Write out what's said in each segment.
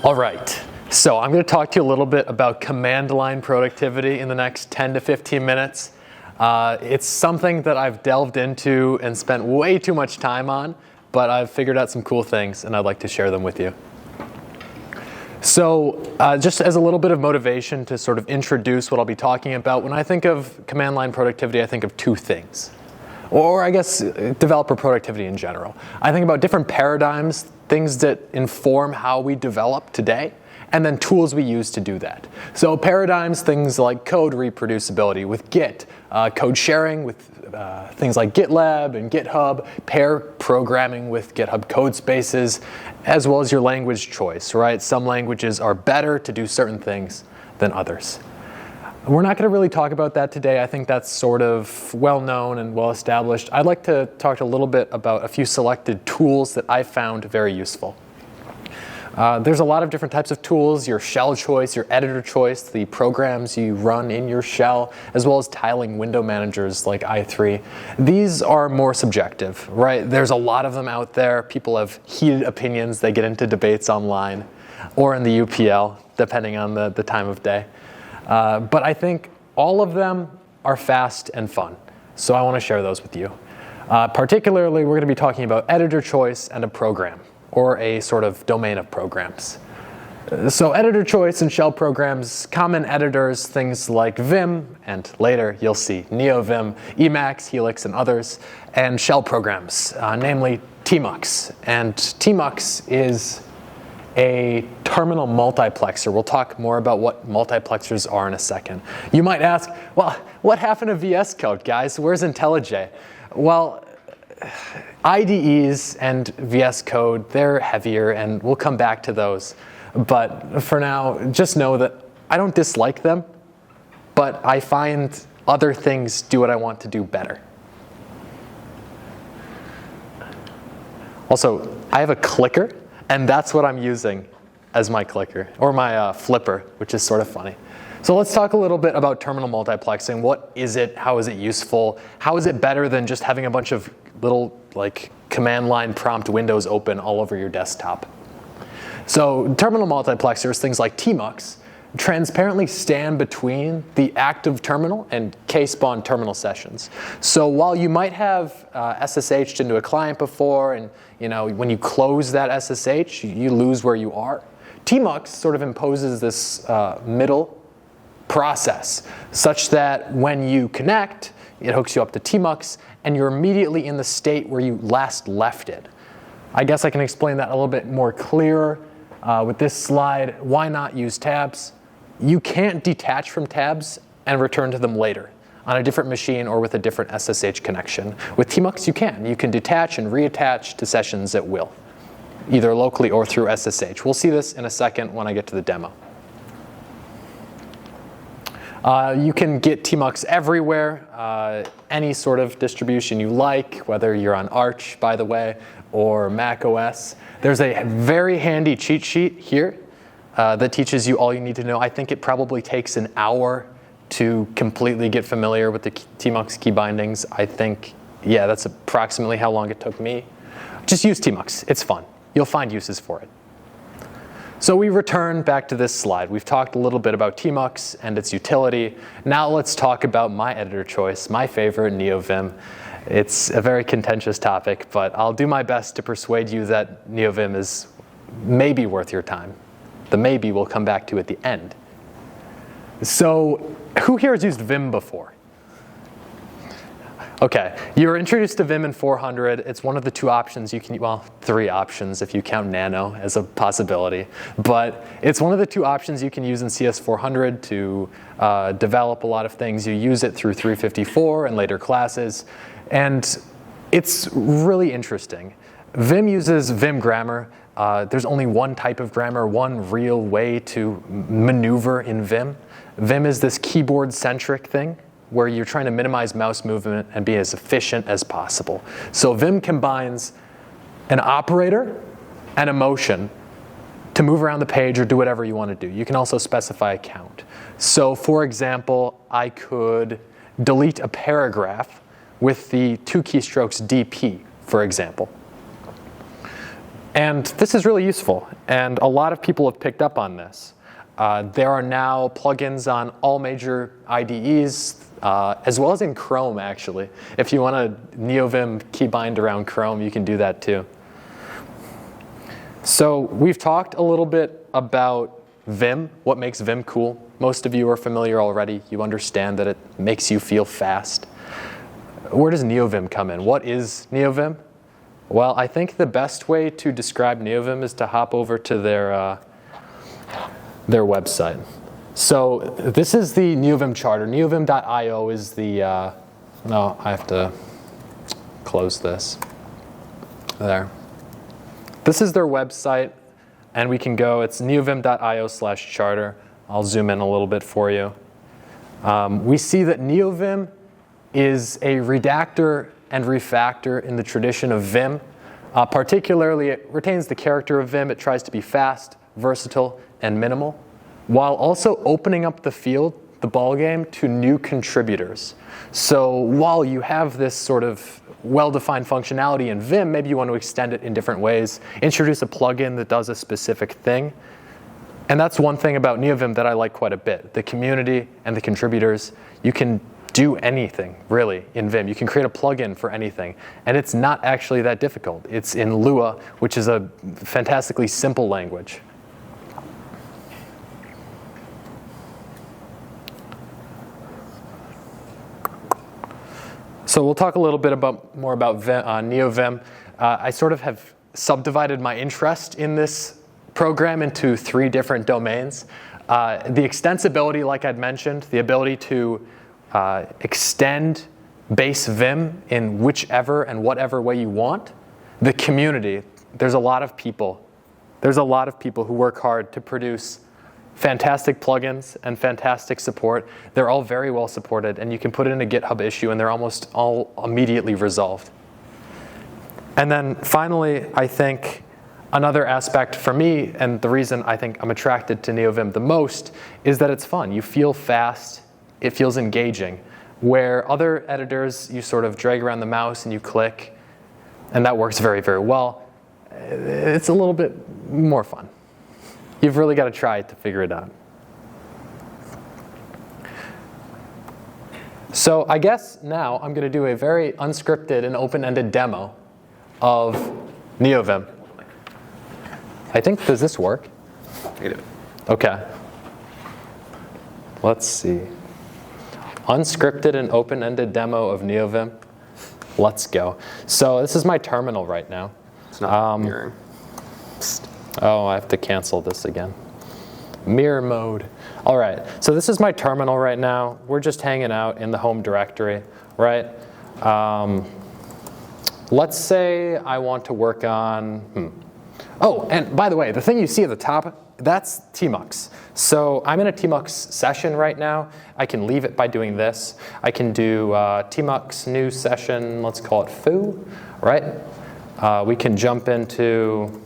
All right, so I'm going to talk to you a little bit about command line productivity in the next 10 to 15 minutes. It's something that I've delved into and spent way too much time on, but I've figured out some cool things and I'd like to share them with you. So just as a little bit of motivation to sort of introduce what I'll be talking about, when I think of command line productivity, I think of two things. Or I guess developer productivity in general. I think about different paradigms, things that inform how we develop today, and then tools we use to do that. So paradigms, things like code reproducibility with Git, code sharing with things like GitLab and GitHub, pair programming with GitHub code spaces, as well as your language choice, right? Some languages are better to do certain things than others. We're not going to really talk about that today. I think that's sort of well known and well established. I'd like to talk a little bit about a few selected tools that I found very useful. There's a lot of different types of tools, your shell choice, your editor choice, the programs you run in your shell, as well as tiling window managers like i3. These are more subjective, right? There's a lot of them out there. People have heated opinions. They get into debates online or in the UPL, depending on the time of day. But I think all of them are fast and fun, so I want to share those with you. Particularly, we're going to be talking about editor choice and a program, or a sort of domain of programs. So editor choice and shell programs, common editors, things like Vim, and later you'll see NeoVim, Emacs, Helix, and others, and shell programs, namely tmux. And tmux is a terminal multiplexer. We'll talk more about what multiplexers are in a second. You might ask, well, what happened to VS Code, guys? Where's IntelliJ? Well, IDEs and VS Code, they're heavier, and we'll come back to those. But for now, just know that I don't dislike them, but I find other things do what I want to do better. Also, I have a clicker, and that's what I'm using as my clicker, or my flipper, which is sort of funny. So let's talk a little bit about terminal multiplexing. What is it? How is it useful? How is it better than just having a bunch of little command line prompt windows open all over your desktop? So terminal multiplexers, things like tmux, transparently stand between the active terminal and k-spawn terminal sessions. So while you might have SSH'd into a client before, and when you close that SSH, you lose where you are, tmux sort of imposes this middle process such that when you connect, it hooks you up to tmux, and you're immediately in the state where you last left it. I guess I can explain that a little bit more clearer with this slide. Why not use tabs? You can't detach from tabs and return to them later on a different machine or with a different SSH connection. With tmux, you can. You can detach and reattach to sessions at will, either locally or through SSH. We'll see this in a second when I get to the demo. You can get tmux everywhere, any sort of distribution you like, whether you're on Arch, by the way, or Mac OS. There's a very handy cheat sheet here that teaches you all you need to know. I think it probably takes an hour to completely get familiar with the tmux key bindings. I think, yeah, that's approximately how long it took me. Just use tmux. It's fun. You'll find uses for it. So we return back to this slide. We've talked a little bit about tmux and its utility. Now let's talk about my editor choice, my favorite, NeoVim. It's a very contentious topic, but I'll do my best to persuade you that NeoVim is maybe worth your time. The maybe we'll come back to at the end. So who here has used Vim before? Okay, you were introduced to Vim in 400. It's one of the two options you can, well, three options if you count Nano as a possibility. But it's one of the two options you can use in CS400 to develop a lot of things. You use it through 354 and later classes. And it's really interesting. Vim uses Vim grammar. There's only one type of grammar, one real way to maneuver in Vim. Vim is this keyboard-centric thing where you're trying to minimize mouse movement and be as efficient as possible. So Vim combines an operator and a motion to move around the page or do whatever you want to do. You can also specify a count. So for example, I could delete a paragraph with the two keystrokes DP, for example. And this is really useful, and a lot of people have picked up on this. There are now plugins on all major IDEs, as well as in Chrome, actually. If you want a NeoVim keybind around Chrome, you can do that too. So we've talked a little bit about Vim, what makes Vim cool. Most of you are familiar already. You understand that it makes you feel fast. Where does NeoVim come in? What is NeoVim? Well, I think the best way to describe NeoVim is to hop over to their website. So this is the NeoVim charter. Neovim.io is the, no, I have to close this. There. This is their website, and we can go, it's neovim.io/charter. I'll zoom in a little bit for you. We see that NeoVim is a redactor and refactor in the tradition of Vim. Particularly, it retains the character of Vim. It tries to be fast, versatile, and minimal, while also opening up the field, the ballgame, to new contributors. So while you have this sort of well-defined functionality in Vim, maybe you want to extend it in different ways, introduce a plugin that does a specific thing. And that's one thing about NeoVim that I like quite a bit. The community and the contributors, you can do anything, really, in Vim. You can create a plugin for anything. And it's not actually that difficult. It's in Lua, which is a fantastically simple language. So we'll talk a little bit more about NeoVim. I sort of have subdivided my interest in this program into 3 different domains. The extensibility, like I'd mentioned, the ability to extend base Vim in whichever and whatever way you want. The community, there's a lot of people who work hard to produce fantastic plugins and fantastic support. They're all very well supported, and you can put it in a GitHub issue, and they're almost all immediately resolved. And then finally, I think another aspect for me, and the reason I think I'm attracted to NeoVim the most, is that it's fun. You feel fast. It feels engaging. Where other editors, you sort of drag around the mouse and you click, and that works very, very well. It's a little bit more fun. You've really got to try to figure it out. So I guess now I'm going to do a very unscripted and open-ended demo of NeoVim. I think, does this work? Negative. Okay. Let's see. Unscripted and open-ended demo of NeoVim. Let's go. So this is my terminal right now. It's not mirroring. Oh, I have to cancel this again. Mirror mode. All right, so this is my terminal right now. We're just hanging out in the home directory, right? Let's say I want to work on, Oh, and by the way, the thing you see at the top, that's tmux. So I'm in a tmux session right now. I can leave it by doing this. I can do tmux new session, let's call it foo, right? We can jump into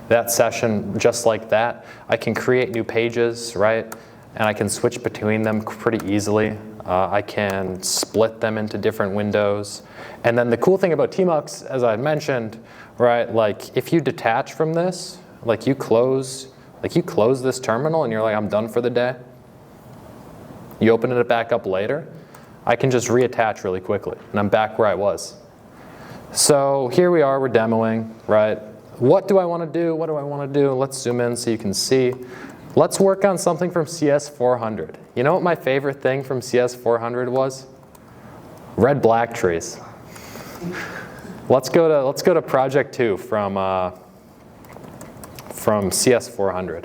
that session just like that. I can create new pages, right? And I can switch between them pretty easily. I can split them into different windows. And then the cool thing about tmux, as I mentioned, right, like if you detach from this, like you close this terminal and you're like, I'm done for the day. You open it back up later, I can just reattach really quickly and I'm back where I was. So here we are, we're demoing, right? What do I want to do? What do I want to do? Let's zoom in so you can see. Let's work on something from CS400. You know what my favorite thing from CS400 was? Red-black trees. Let's go to project 2 from CS400.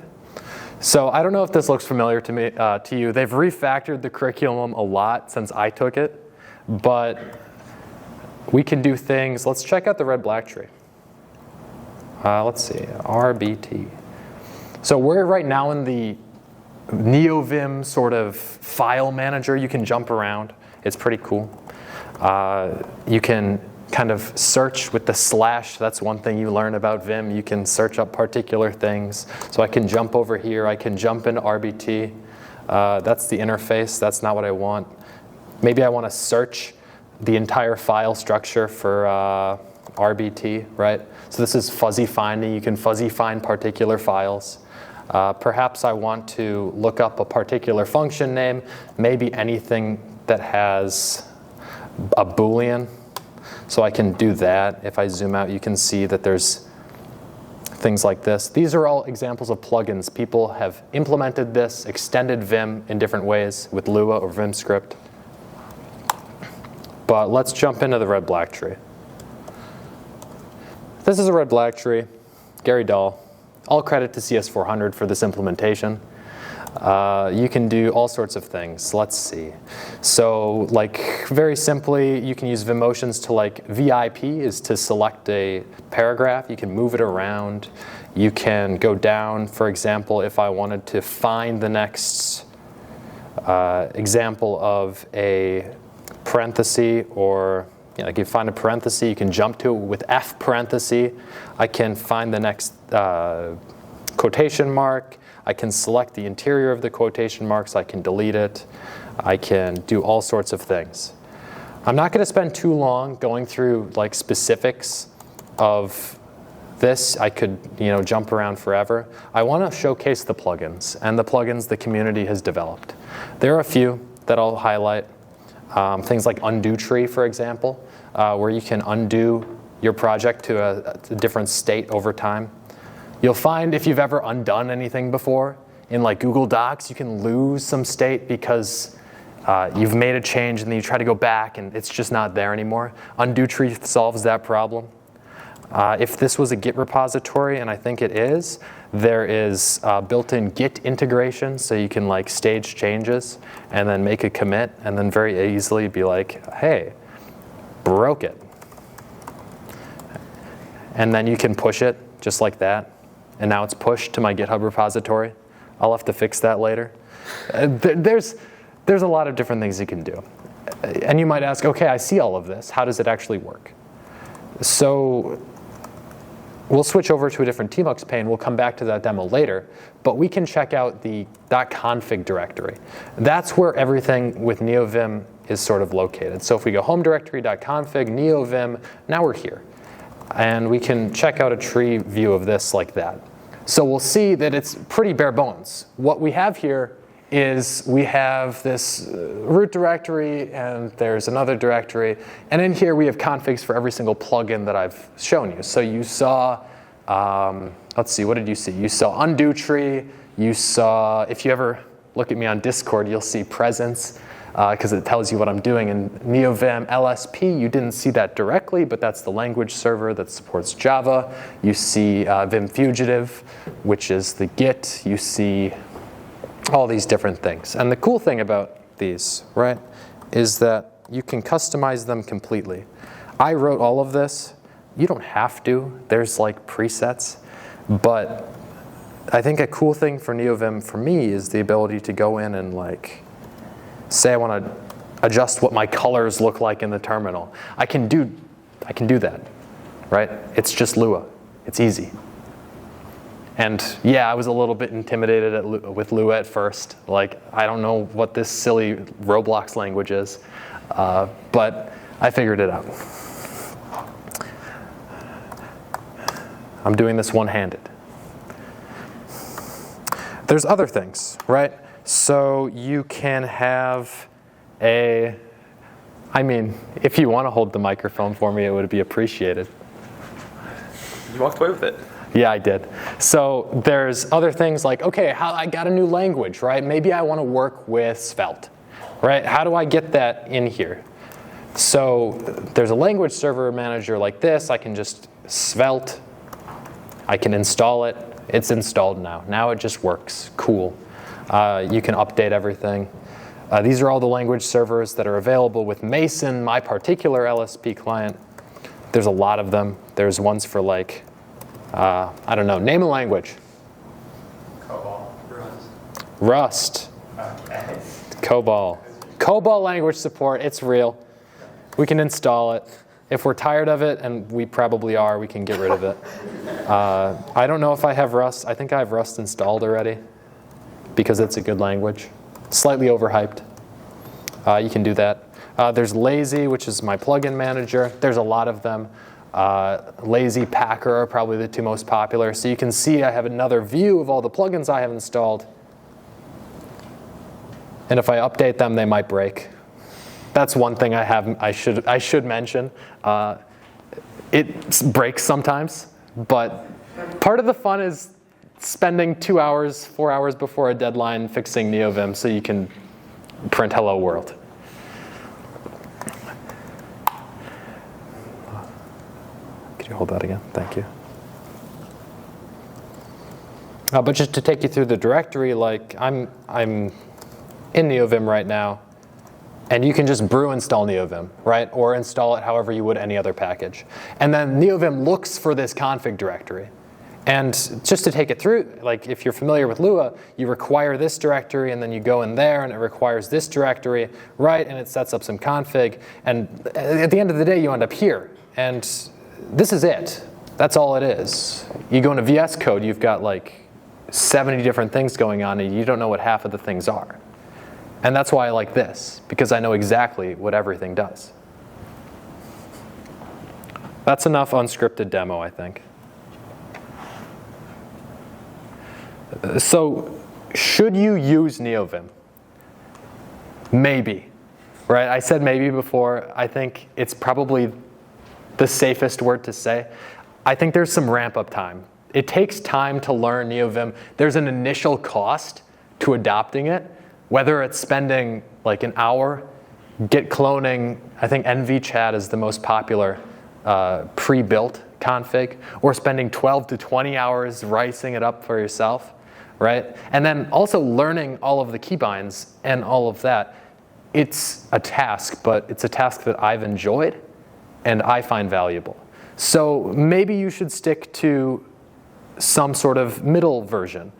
So I don't know if this looks familiar to you. They've refactored the curriculum a lot since I took it, but we can do things. Let's check out the red-black tree. Let's see, RBT. So we're right now in the NeoVim sort of file manager. You can jump around. It's pretty cool. You can kind of search with the slash. That's one thing you learn about Vim. You can search up particular things. So I can jump over here. I can jump into RBT. That's the interface. That's not what I want. Maybe I want to search the entire file structure for RBT, right? So this is fuzzy finding. You can fuzzy find particular files. Perhaps I want to look up a particular function name, maybe anything that has a Boolean. So I can do that. If I zoom out, you can see that there's things like this. These are all examples of plugins. People have implemented this, extended Vim in different ways with Lua or Vim script. But let's jump into the red-black tree. This is a red-black tree, Gary Dahl. All credit to CS400 for this implementation. You can do all sorts of things. Let's see. So like very simply, you can use Vimotions to like VIP is to select a paragraph. You can move it around. You can go down, for example, if I wanted to find the next example of a parenthesis, or like you find a parenthesis, you can jump to it with F parenthesis. I can find the next quotation mark. I can select the interior of the quotation marks. I can delete it. I can do all sorts of things. I'm not going to spend too long going through like specifics of this. I could jump around forever. I want to showcase the plugins and the plugins the community has developed. There are a few that I'll highlight. Things like undo tree, for example, where you can undo your project to a different state over time. You'll find if you've ever undone anything before, in like Google Docs, you can lose some state because you've made a change and then you try to go back and it's just not there anymore. Undo tree solves that problem. If this was a Git repository, and I think it is, there is built-in Git integration, so you can like stage changes and then make a commit and then very easily be like, hey, broke it. And then you can push it just like that. And now it's pushed to my GitHub repository. I'll have to fix that later. There's a lot of different things you can do. And you might ask, okay, I see all of this. How does it actually work? So we'll switch over to a different tmux pane. We'll come back to that demo later. But we can check out the .config directory. That's where everything with NeoVim is sort of located. So if we go home directory .config, NeoVim, now we're here. And we can check out a tree view of this like that. So we'll see that it's pretty bare bones. What we have here is we have this root directory, and there's another directory. And in here, we have configs for every single plugin that I've shown you. So you saw, let's see, what did you see? You saw undo tree. You saw, if you ever look at me on Discord, you'll see presence, because it tells you what I'm doing. In NeoVim LSP, you didn't see that directly, but that's the language server that supports Java. You see Vim Fugitive, which is the Git. You see all these different things. And the cool thing about these, right, is that you can customize them completely. I wrote all of this. You don't have to. There's like presets. But I think a cool thing for NeoVim for me is the ability to go in and like, say I want to adjust what my colors look like in the terminal. I can do that, right? It's just Lua. It's easy. And yeah, I was a little bit intimidated with Lua at first. Like, I don't know what this silly Roblox language is, but I figured it out. I'm doing this one-handed. There's other things, right? So you can have if you want to hold the microphone for me, it would be appreciated. You walked away with it. Yeah, I did. So there's other things like, okay, I got a new language, right? Maybe I want to work with Svelte, right? How do I get that in here? So there's a language server manager like this. I can just Svelte. I can install it. It's installed now. Now it just works. Cool. You can update everything. These are all the language servers that are available with Mason, my particular LSP client. There's a lot of them. There's ones for like, I don't know, name a language. COBOL. Rust. COBOL. COBOL language support, it's real. We can install it. If we're tired of it, and we probably are, we can get rid of it. I don't know if I have Rust. I think I have Rust installed already because it's a good language. Slightly overhyped. You can do that. There's Lazy, which is my plugin manager. There's a lot of them. Lazy Packer are probably the two most popular. So you can see I have another view of all the plugins I have installed. And if I update them, they might break. That's one thing I should mention. It breaks sometimes, but part of the fun is spending 2 hours, 4 hours before a deadline fixing NeoVim so you can print hello world. Could you hold that again? Thank you. But just to take you through the directory, like I'm in NeoVim right now, and you can just brew install NeoVim, right? Or install it however you would any other package. And then NeoVim looks for this config directory. And just to take it through, like if you're familiar with Lua, you require this directory, and then you go in there, and it requires this directory, right? And it sets up some config. And at the end of the day, you end up here. And this is it. That's all it is. You go into VS Code, you've got like 70 different things going on, and you don't know what half of the things are. And that's why I like this, because I know exactly what everything does. That's enough unscripted demo, I think. So, should you use NeoVim? Maybe, right? I said maybe before. I think it's probably the safest word to say. I think there's some ramp-up time. It takes time to learn NeoVim. There's an initial cost to adopting it, whether it's spending like an hour, git cloning. I think NVChat is the most popular pre-built config, or spending 12 to 20 hours ricing it up for yourself, right? And then also learning all of the keybinds and all of that. It's a task, but it's a task that I've enjoyed and I find valuable. So maybe you should stick to some sort of middle version.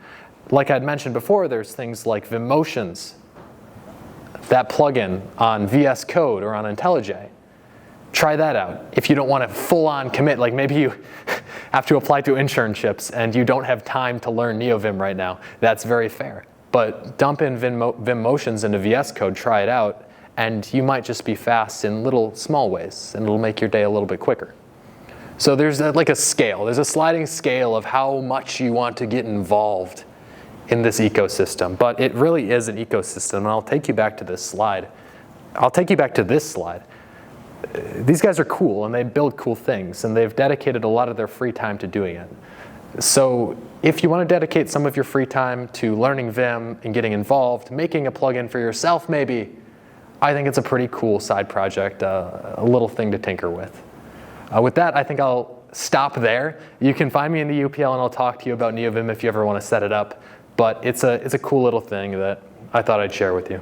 Like I'd mentioned before, there's things like Vimotions, that plugin on VS Code or on IntelliJ. Try that out. If you don't want to full-on commit, like maybe you have to apply to internships and you don't have time to learn NeoVim right now, that's very fair. But dump in Vimotions into VS Code, try it out, and you might just be fast in little small ways, and it'll make your day a little bit quicker. So there's like a scale. There's a sliding scale of how much you want to get involved in this ecosystem. But it really is an ecosystem, and I'll take you back to this slide. These guys are cool, and they build cool things, and they've dedicated a lot of their free time to doing it. So if you want to dedicate some of your free time to learning Vim and getting involved, making a plugin for yourself maybe, I think it's a pretty cool side project, a little thing to tinker with. With that, I think I'll stop there. You can find me in the UPL, and I'll talk to you about NeoVim if you ever want to set it up. But it's a cool little thing that I thought I'd share with you.